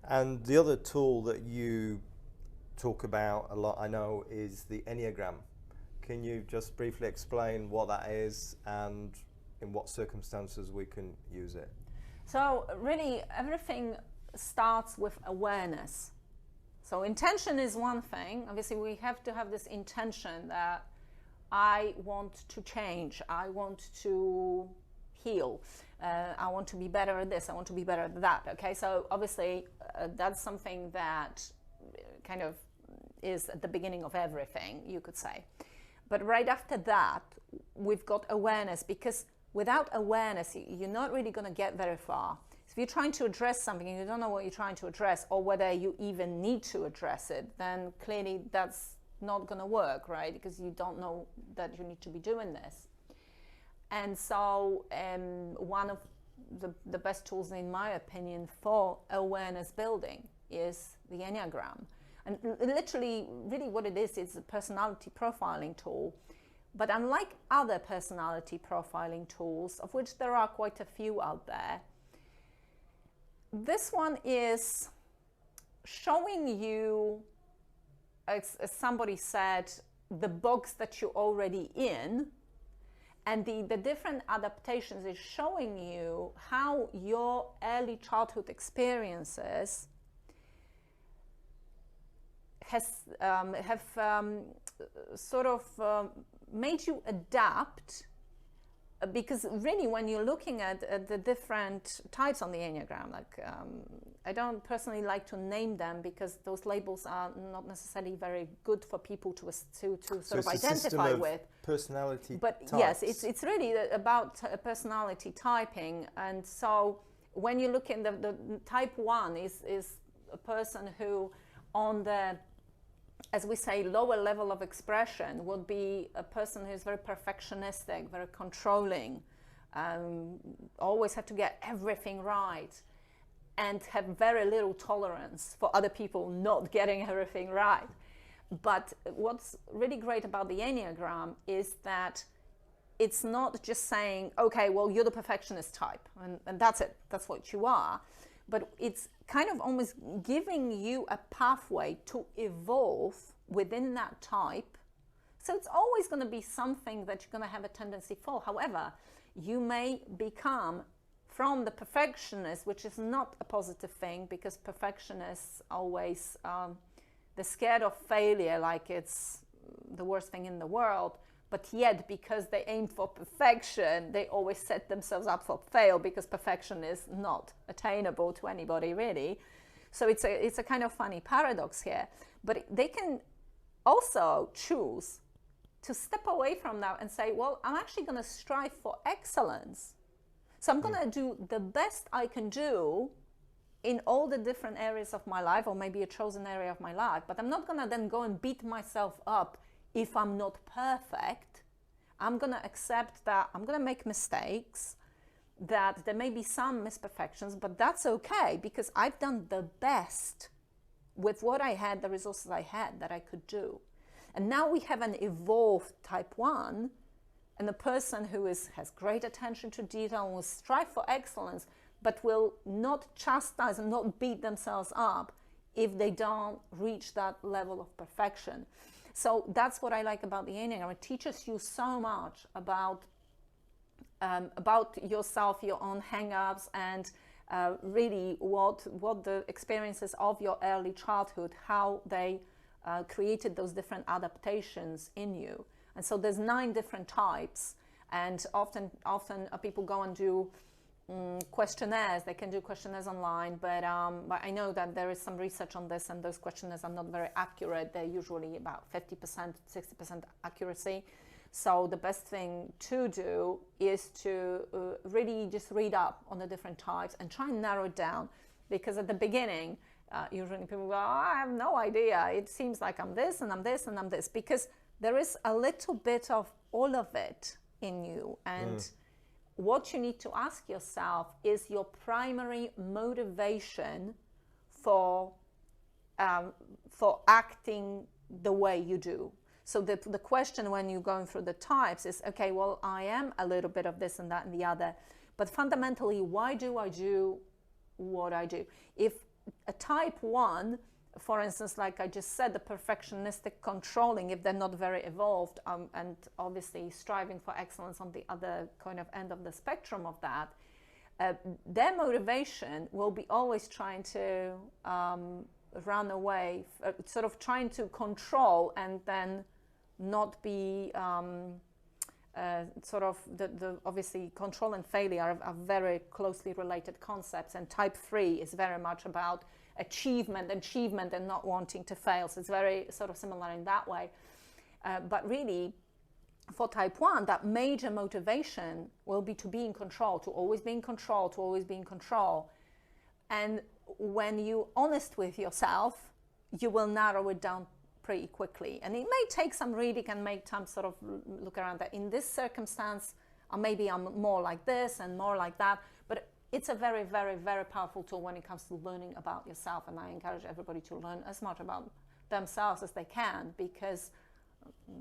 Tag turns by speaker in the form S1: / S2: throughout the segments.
S1: And the other tool that you talk about a lot, I know, is the Enneagram. Can you just briefly explain what that is and in what circumstances we can use it?
S2: So really everything starts with awareness. So intention is one thing. Obviously we have to have this intention that I want to change, I want to heal, I want to be better at this, I want to be better at that. Okay, so obviously that's something that kind of is at the beginning of everything, you could say. But right after that, we've got awareness, because without awareness, you're not really going to get very far. So if you're trying to address something and you don't know what you're trying to address, or whether you even need to address it, then clearly that's not going to work, right? Because you don't know that you need to be doing this. And so one of the best tools, in my opinion, for awareness building is the Enneagram. And literally, really what it is a personality profiling tool. But unlike other personality profiling tools, of which there are quite a few out there, this one is showing you, as somebody said, the box that you're already in, and the different adaptations is showing you how your early childhood experiences have sort of made you adapt. Because really, when you're looking at the different types on the Enneagram, like I don't personally like to name them because those labels are not necessarily very good for people to sort of identify with.
S1: Personality
S2: but
S1: types.
S2: Yes, it's really about personality typing. And so when you look in the type 1 is a person who, on the, as we say, lower level of expression, would be a person who's very perfectionistic, very controlling, always have to get everything right, and have very little tolerance for other people not getting everything right. But what's really great about the Enneagram is that it's not just saying, okay, well, you're the perfectionist type, and that's it, that's what you are. But it's kind of almost giving you a pathway to evolve within that type. So it's always going to be something that you're going to have a tendency for. However, you may become from the perfectionist, which is not a positive thing, because perfectionists always, they're scared of failure like it's the worst thing in the world. But yet, because they aim for perfection, they always set themselves up for fail, because perfection is not attainable to anybody, really. So it's a kind of funny paradox here. But they can also choose to step away from that and say, well, I'm actually going to strive for excellence. So I'm going to do the best I can do in all the different areas of my life, or maybe a chosen area of my life. But I'm not going to then go and beat myself up if I'm not perfect. I'm going to accept that I'm going to make mistakes, that there may be some misperfections, but that's okay, because I've done the best with what I had, the resources I had, that I could do. And now we have an evolved type 1, and a person who has great attention to detail and will strive for excellence, but will not chastise and not beat themselves up if they don't reach that level of perfection. So that's what I like about the Enneagram. It teaches you so much about yourself, your own hang-ups, and really what the experiences of your early childhood, how they created those different adaptations in you. And so there's 9 different types, and often people go and do questionnaires. They can do questionnaires online, but I know that there is some research on this, and those questionnaires are not very accurate. They're usually about 50%, 60% accuracy. So the best thing to do is to really just read up on the different types and try and narrow it down, because at the beginning, usually people go, oh, I have no idea. It seems like I'm this, and I'm this, and I'm this, because there is a little bit of all of it in you. And what you need to ask yourself is your primary motivation for acting the way you do. So the question when you're going through the types is, okay, well, I am a little bit of this and that and the other, but fundamentally, why do I do what I do? If a type 1, for instance, like I just said, the perfectionistic controlling, if they're not very evolved, and obviously striving for excellence on the other kind of end of the spectrum of that, their motivation will be always trying to run away, sort of trying to control and then not be sort of the obviously control and failure are very closely related concepts, and type 3 is very much about achievement and not wanting to fail. So it's very sort of similar in that way. But really, for type 1, that major motivation will be to be in control, to always be in control, to always be in control. And when you're honest with yourself, you will narrow it down pretty quickly. And it may take some reading and make time sort of look around that. In this circumstance, maybe I'm more like this and more like that. But it's a very, very, very powerful tool when it comes to learning about yourself. And I encourage everybody to learn as much about themselves as they can, because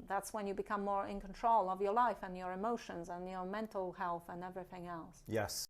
S2: that's when you become more in control of your life and your emotions and your mental health and everything else.
S1: Yes.